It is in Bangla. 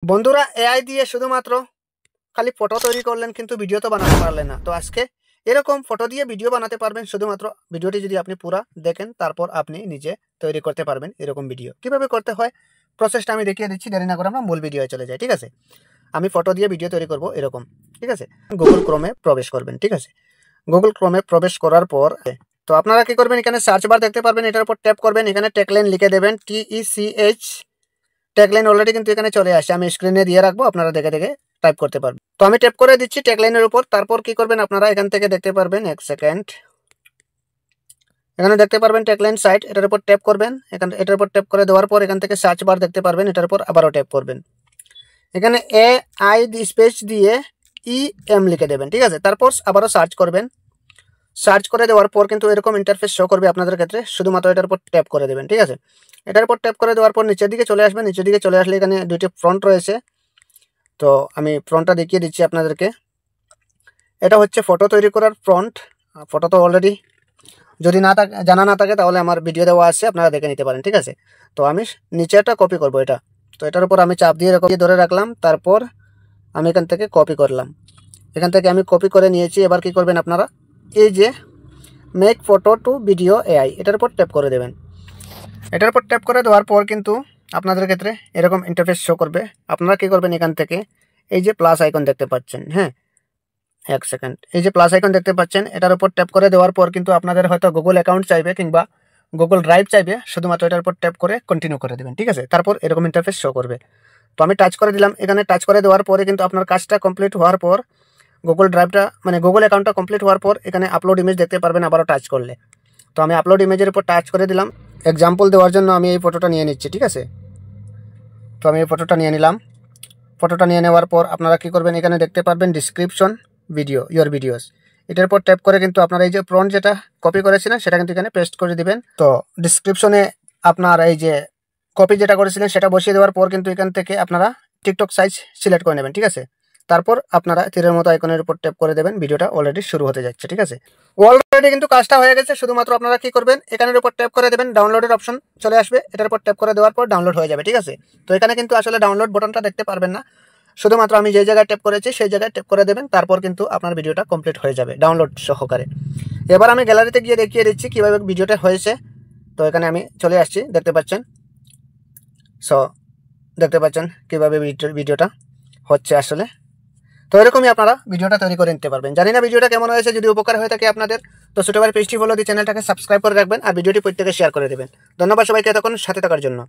বন্ধুরা এআই দিয়ে শুধুমাত্র খালি ফটো তৈরি করলেন কিন্তু ভিডিও তো বানাতে পারলেন না। তো আজকে এরকম ফটো দিয়ে ভিডিও বানাতে পারবেন। শুধুমাত্র ভিডিওটি যদি আপনি পুরা দেখেন তারপর আপনি নিজে তৈরি করতে পারবেন এরকম ভিডিও। কিভাবে করতে হয় প্রসেসটা আমি দেখিয়ে দিচ্ছি। দেরি না করে আমরা মূল ভিডিওয়ে চলে যাই। ঠিক আছে, আমি ফটো দিয়ে ভিডিও তৈরি করব এরকম। ঠিক আছে, গুগল ক্রোমে প্রবেশ করবেন। ঠিক আছে, গুগল ক্রোমে প্রবেশ করার পর তো আপনারা কি করবেন, এখানে সার্চ বার দেখতে পারবেন, এটার উপর ট্যাপ করবেন। এখানে ট্যাগলাইন লিখে দেবেন, TECH। ট্যাগলাইন অলরেডি কিন্তু এখানে চলে আসে, আমি স্ক্রিনে দিয়ে রাখবো, আপনারা দেখে দেখে টাইপ করতে পারবেন। তো আমি ট্যাপ করে দিচ্ছি ট্যাগলাইনের উপর। তারপর কি করবেন, আপনারা এখান থেকে দেখতে পারবেন, এক সেকেন্ড, এখানে দেখতে পারবেন ট্যাগলাইন সাইট, এটার উপর ট্যাপ করবেন। এটার উপর ট্যাপ করে দেওয়ার পর এখান থেকে সার্চ বার দেখতে পারবেন, এটার উপর আবারও ট্যাপ করবেন। এখানে AI স্পেস দিয়ে EM লিখে দেবেন। ঠিক আছে, তারপর আবারও সার্চ করবেন। সার্চ করে দেওয়ার পর কিন্তু এরকম ইন্টারফেস শো করবে আপনাদের ক্ষেত্রে। শুধুমাত্র এটার উপর ট্যাপ করে দেবেন। ঠিক আছে, এটার উপর ট্যাপ করে দেওয়ার পর নিচের দিকে চলে আসবেন। নিচের দিকে চলে আসলে এখানে দুইটি ফ্রন্ট রয়েছে, তো আমি ফ্রন্টটা দেখিয়ে দিচ্ছি আপনাদেরকে। এটা হচ্ছে ফটো তৈরি করার ফ্রন্ট। ফটো তো অলরেডি যদি না থাকে, জানা না থাকে, তাহলে আমার ভিডিও দেওয়া আছে, আপনারা দেখে নিতে পারেন। ঠিক আছে, তো আমি নিচেটা কপি করব এটা। তো এটার উপর আমি চাপ দিয়ে ধরে রাখলাম, তারপর আমি এখান থেকে কপি করলাম। এখান থেকে আমি কপি করে নিয়েছি। এবার কি করবেন আপনারা, এই যে make photo to video AI, এটার উপর ট্যাপ করে দেবেন। এটার উপর ট্যাপ করে দেওয়ার পর কিন্তু আপনাদের ক্ষেত্রে এরকম ইন্টারফেস শো করবে। আপনারা কি করবেন, এখান থেকে এই যে প্লাস আইকন দেখতে পাচ্ছেন, হ্যাঁ এক সেকেন্ড, এই যে প্লাস আইকন দেখতে পাচ্ছেন, এটার উপর ট্যাপ করে দেওয়ার পর কিন্তু আপনাদের হয়তো গুগল অ্যাকাউন্ট চাইবে কিংবা গুগল ড্রাইভ চাইবে। শুধুমাত্র এটার উপর ট্যাপ করে কন্টিনিউ করে দেবেন। ঠিক আছে, তারপর এরকম ইন্টারফেস শো করবে। তো আমি টাচ করে দিলাম। এখানে টাচ করে দেওয়ার পরে কিন্তু আপনার কাজটা কমপ্লিট হওয়ার পর গুগল ড্রাইভটা মানে গুগল অ্যাকাউন্টটা কমপ্লিট হওয়ার পর এখানে আপলোড ইমেজ দেখতে পারবেন আবারও টাচ করলে। তো আমি আপলোড ইমেজের উপর টাচ করে দিলাম। এক্সাম্পল দেওয়ার জন্য আমি এই ফটোটা নিয়ে নিচ্ছি। ঠিক আছে, তো আমি এই ফটোটা নিয়ে নিলাম। ফটোটা নিয়ে নেওয়ার পর আপনারা কি করবেন, এখানে দেখতে পারবেন ডিসক্রিপশন ভিডিও ইয়োর ভিডিওস, এটার উপর ট্যাপ করে কিন্তু আপনারা এই যে প্রম্পট যেটা কপি করেছিলেন সেটা কিন্তু এখানে পেস্ট করে দিবেন। তো ডিসক্রিপশনে আপনার এই যে কপি যেটা করেছিলেন সেটা বসিয়ে দেওয়ার পর কিন্তু এখান থেকে আপনারা টিকটক সাইজ সিলেক্ট করে নেবেন। ঠিক আছে, তারপর আপনারা তীরের মতো আইকনের উপর ট্যাপ করে দেবেন। ভিডিওটা অলরেডি শুরু হতে যাচ্ছে। ঠিক আছে, অলরেডি কিন্তু কাজটা হয়ে গেছে। শুধুমাত্র আপনারা কি করবেন, এখানের উপর ট্যাপ করে দেবেন, ডাউনলোডের অপশন চলে আসবে, এটার উপর ট্যাপ করে দেওয়ার পর ডাউনলোড হয়ে যাবে। ঠিক আছে, তো এখানে কিন্তু আসলে ডাউনলোড বাটনটা দেখতে পারবেন না। শুধুমাত্র আমি যে জায়গায় ট্যাপ করেছি সেই জায়গায় ট্যাপ করে দেবেন, তারপর কিন্তু আপনার ভিডিওটা কমপ্লিট হয়ে যাবে ডাউনলোড সহকারে। এবার আমি গ্যালারিতে গিয়ে দেখিয়ে দিচ্ছি কীভাবে ভিডিওটা হয়েছে। তো এখানে আমি চলে আসছি, দেখতে পাচ্ছেন। দেখতে পাচ্ছেন কীভাবে ভিডিওটা হচ্ছে আসলে। তো এরকমই আপনারা ভিডিওটা তৈরি করে নিতে পারবেন। জানি না ভিডিওটা কেমন হয়েছে, যদি উপকার হয়ে থাকে আপনাদের, তো ছোটবার পেজটি ফলো দিয়ে চ্যানেলটাকে সাবস্ক্রাইব করে রাখবেন আর ভিডিওটি প্রত্যেকে শেয়ার করে দেবেন। ধন্যবাদ সবাইকে এতক্ষণ সাথে থাকার জন্য।